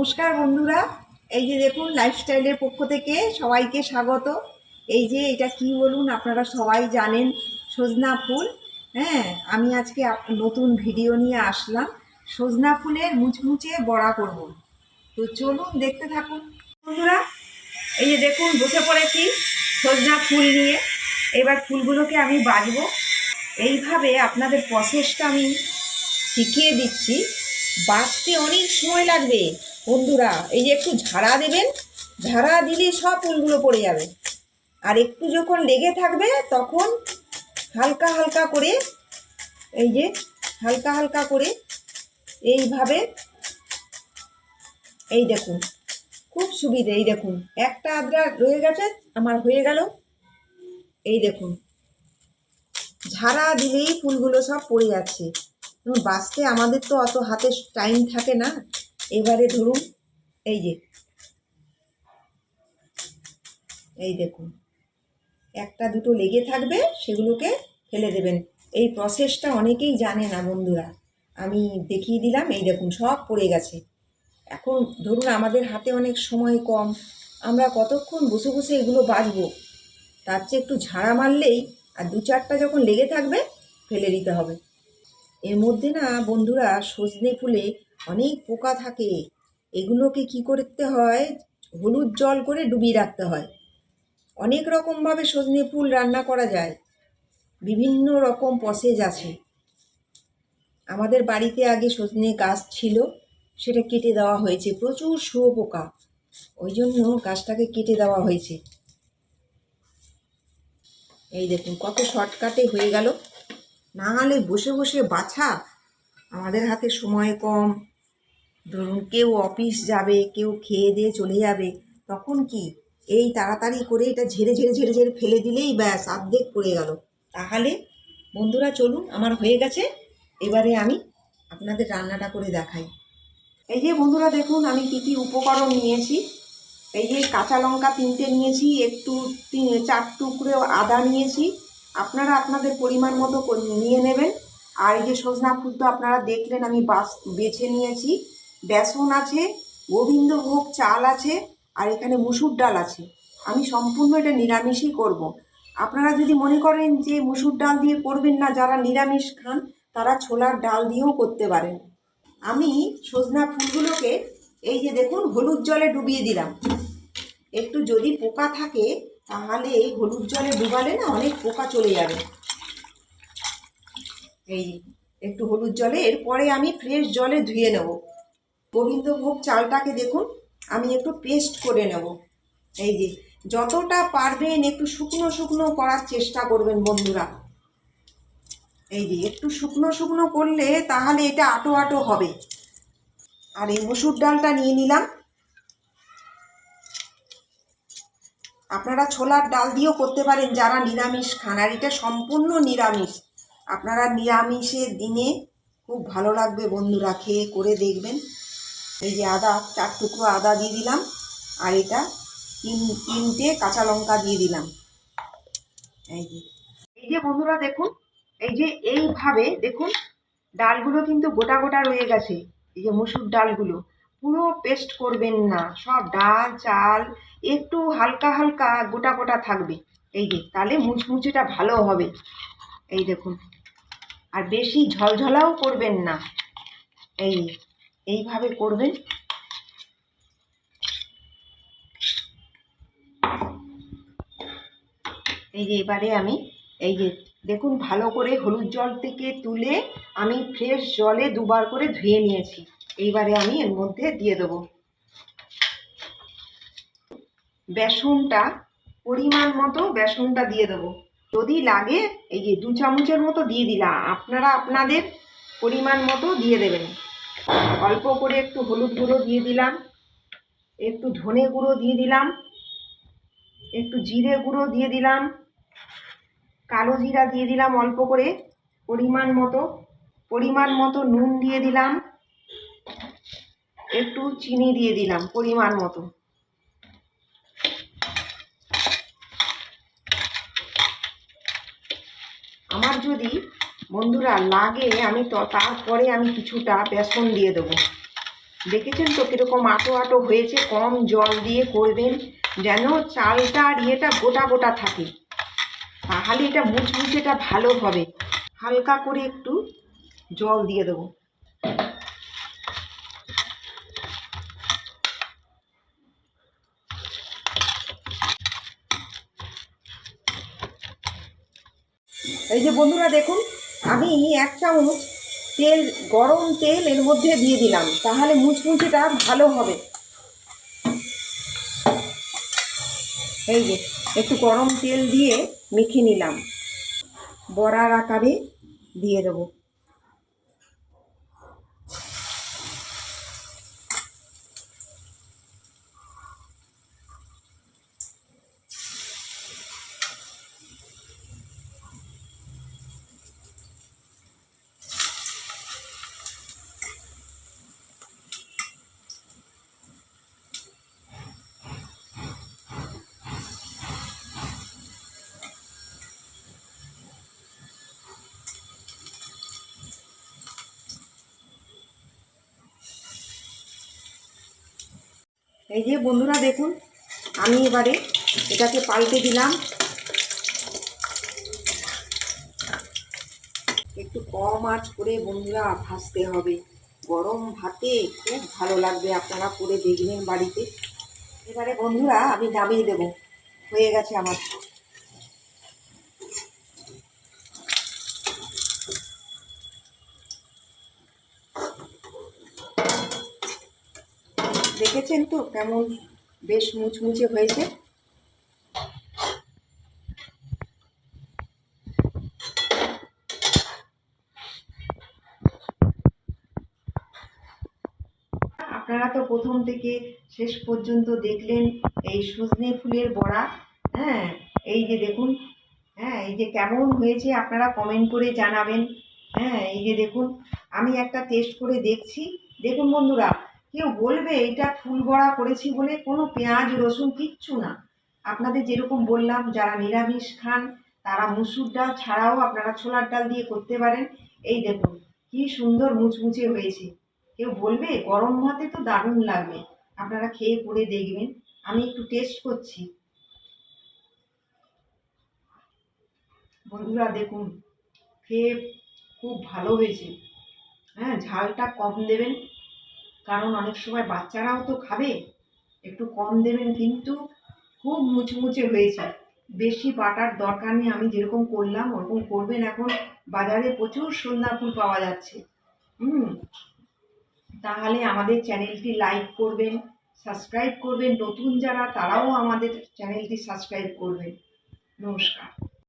নমস্কার বন্ধুরা, এই যে দেখুন লাইফস্টাইলের পক্ষ থেকে সবাইকে স্বাগত। এই যে এটা কি বলুন, আপনারা সবাই জানেন সজনা ফুল। হ্যাঁ, আমি আজকে নতুন ভিডিও নিয়ে আসলাম। সজনা ফুলের মুচমুচে বড়া করব। তো চলুন দেখতে থাকুন বন্ধুরা। এই যে দেখুন বসে পড়েছি সজনা ফুল নিয়ে। এবার ফুলগুলোকে আমি বাছবো। এইভাবে আপনাদের প্রসেসটা আমি শিখিয়ে দিচ্ছি। বাছতে অনেক সময় লাগবে বন্ধুরা। এই যে একটু ঝাড়া দেবেন, ঝাড়া দিলে সব ফুলগুলো পড়ে যাবে। আর একটু যখন লেগে থাকবে তখন হালকা হালকা করে, এই যে হালকা হালকা করে এইভাবে, এই দেখুন খুব সুবিধে। এই দেখুন একটা আদ্রা রয়ে গেছে, আমার হয়ে গেল। এই দেখুন ঝাড়া দিলেই ফুলগুলো সব পড়ে যাচ্ছে। বাঁচতে আমাদের তো অত হাতে টাইম থাকে না। এবারে ধরুন এই যে, এই দেখুন একটা দুটো লেগে থাকবে, সেগুলোকে ফেলে দেবেন। এই প্রসেসটা অনেকেই জানে না বন্ধুরা, আমি দেখিয়ে দিলাম। এই দেখুন সব পড়ে গেছে। এখন ধরুন আমাদের হাতে অনেক সময় কম, আমরা কতক্ষণ বসে বসে এগুলো বাছবো। তার চেয়ে একটু ঝাড়া মারলেই, আর দু চারটা যখন লেগে থাকবে ফেলে দিতে হবে। এর মধ্যে না বন্ধুরা, সজনে ফুলে অনেক পোকা থাকে। এগুলোকে কি করতে হয়, হলুদ জল করে ডুবিয়ে রাখতে হয়। অনেক রকমভাবে সজনে ফুল রান্না করা যায়, বিভিন্ন রকম প্রসেস আছে। আমাদের বাড়িতে আগে সজনে গাছ ছিল, সেটা কেটে দেওয়া হয়েছে। প্রচুর শুঁয়োপোকা, ওই জন্য গাছটাকে কেটে দেওয়া হয়েছে। এই দেখুন কত শর্টকাটে হয়ে গেল। না হলে বসে বসে বাছা, আমাদের হাতে সময় কম। ধরুন কেউ অফিস যাবে, কেউ খেয়ে দিয়ে চলে যাবে, তখন কি এই তাড়াতাড়ি করে এটা ঝেড়ে ঝেড়ে ঝেড়ে ঝেড়ে ফেলে দিলেই ব্যাস অর্ধেক পড়ে গেল। তাহলে বন্ধুরা চলুন, আমার হয়ে গেছে। এবারে আমি আপনাদের রান্নাটা করে দেখাই। এই যে বন্ধুরা দেখুন আমি কী কী উপকরণ নিয়েছি। এই যে কাঁচা লঙ্কা 3টে নিয়েছি, একটু 4 টুকরো আদা নিয়েছি। আপনারা আপনাদের পরিমাণ মতো নিয়ে নেবেন। আর এই যে সজনা ফুল তো আপনারা দেখলেন, আমি বেছে নিয়েছি। বেসন আছে, গোবিন্দভোগ চাল আছে, আর এখানে মুসুর ডাল আছে। আমি সম্পূর্ণ এটা নিরামিষই করব। আপনারা যদি মনে করেন যে মুসুর ডাল দিয়ে করবেন না, যারা নিরামিষ খান তারা ছোলার ডাল দিয়েও করতে পারেন। আমি সজনা ফুলগুলোকে এই যে দেখুন হলুদ জলে ডুবিয়ে দিলাম। একটু যদি পোকা থাকে তাহলে হলুদ জলে ডুবালে না অনেক পোকা চলে যাবে। এই একটু হলুদ জলে, এরপরে আমি ফ্রেশ জলে ধুয়ে নেব। গোবিন্দভোগ চালটাকে দেখুন আমি একটু পেস্ট করে নেব। এই যে যতটা পারবেন একটু শুকনো শুকনো করার চেষ্টা করবেন বন্ধুরা। এই যে একটু শুকনো শুকনো করলে তাহলে এটা আটো আটো হবে। আর এই মসুর ডালটা নিয়ে নিলাম। আপনারা ছোলার ডাল দিয়েও করতে পারেন যারা নিরামিষ খান, আর এটা সম্পূর্ণ নিরামিষ। আপনারা নিরামিষের দিনে খুব ভালো লাগবে বন্ধুরা, খেয়ে করে দেখবেন। এই যে আদা 4 টুকরো আদা দিয়ে দিলাম, আর এটা 3টে কাঁচা লঙ্কা দিয়ে দিলাম। এই যে বন্ধুরা দেখুন, এই যে এইভাবে দেখুন ডালগুলো কিন্তু গোটা গোটা রয়ে গেছে। এই যে মসুর ডালগুলো পুরো পেস্ট করবেন না, সব ডাল চাল একটু হালকা হালকা গোটা গোটা থাকবে। এই যে তাহলে মুচমুচেটা ভালো হবে। এই দেখুন, আর বেশি ঝলঝলাও করবেন না, এইভাবে করবেন। এই যে এবারে আমি এই যে দেখুন ভালো করে হলুদ জল থেকে তুলে আমি ফ্রেশ জলে দুবার করে ধুয়ে নিয়েছি। এইবারে আমি এর মধ্যে দিয়ে দেবো বেসনটা, পরিমাণ মতো বেসনটা দিয়ে দেবো। যদি লাগে এই যে 2 চামচের মতো দিয়ে দিলাম, আপনারা আপনাদের পরিমাণ মতো দিয়ে দেবেন। অল্প করে একটু হলুদ গুঁড়ো দিয়ে দিলাম, একটু ধনে গুঁড়ো দিয়ে দিলাম, একটু জিরে গুঁড়ো দিয়ে দিলাম, কালো জিরা দিয়ে দিলাম অল্প করে, পরিমাণ মতো নুন দিয়ে দিলাম, একটু চিনি দিয়ে দিলাম পরিমাণ মতো। আমার যদি বন্ধুরা লাগে আমি তো তারপরে আমি কিছুটা বেসন দিয়ে দেবো। দেখেছেন তো কীরকম আটো আটো হয়েছে। কম জল দিয়ে করবেন, যেন চালটা আর ইয়েটা গোটা গোটা থাকে, তাহলে এটা মুচমুচেটা ভালো হবে। হালকা করে একটু জল দিয়ে দেবো। এই যে বন্ধুরা দেখুন, আমি 1 চামচ তেল, গরম তেল এর মধ্যে দিয়ে দিলাম, তাহলে মুচমুচেটা ভালো হবে। এই যে একটু গরম তেল দিয়ে মেখে নিলাম, বড়ার আকারে দিয়ে দেবো। এই যে বন্ধুরা দেখুন, আমি এবারে এটাকে পাল্টে দিলাম। একটু কম আঁচ করে বন্ধুরা ভাজতে হবে, গরম ভাতে খুব ভালো লাগবে, আপনারা করে দেখবেন বাড়িতে। এবারে বন্ধুরা আমি নামিয়ে দেব, হয়ে গেছে আমার। দেখেছেন তো কেমন বেশ মুচমুচে হয়েছে। আপনারা তো প্রথম থেকে শেষ পর্যন্ত দেখলেন এই সজনে ফুলের বড়া। হ্যাঁ, এই যে দেখুন, হ্যাঁ এই যে কেমন হয়েছে আপনারা কমেন্ট করে জানাবেন। হ্যাঁ এই যে দেখুন, আমি একটা টেস্ট করে দেখছি। দেখুন বন্ধুরা, কেউ বলবে এটা ফুল বড়া করেছি বলে, কোনো পেঁয়াজ রসুন কিচ্ছু না। আপনাদের যেরকম বললাম, যারা নিরামিষ খান তারা মুসুর ডাল ছাড়াও আপনারা ছোলার ডাল দিয়ে করতে পারেন। এই দেখুন কি সুন্দর মুচমুচে হয়েছে। কেউ বলবে গরম ভাতে তো দারুণ লাগবে, আপনারা খেয়ে করে দেখবেন। আমি একটু টেস্ট করছি। বন্ধুরা দেখুন, খেয়ে খুব ভালো হয়েছে। হ্যাঁ, ঝালটা কম দেবেন, কারণ অনেক সময় বাচ্চারাও তো খাবে, একটু কম দেবেন। কিন্তু খুব মুচমুচে হয়েছে, বেশি বাটার দরকার নেই। আমি যেরকম করলাম ওরকম করবেন। এখন বাজারে প্রচুর সন্ধ্যা ফুল পাওয়া যাচ্ছে। হুম, তাহলে আমাদের চ্যানেলটি লাইক করবেন, সাবস্ক্রাইব করবেন। নতুন যারা তারাও আমাদের চ্যানেলটি সাবস্ক্রাইব করবেন। নমস্কার।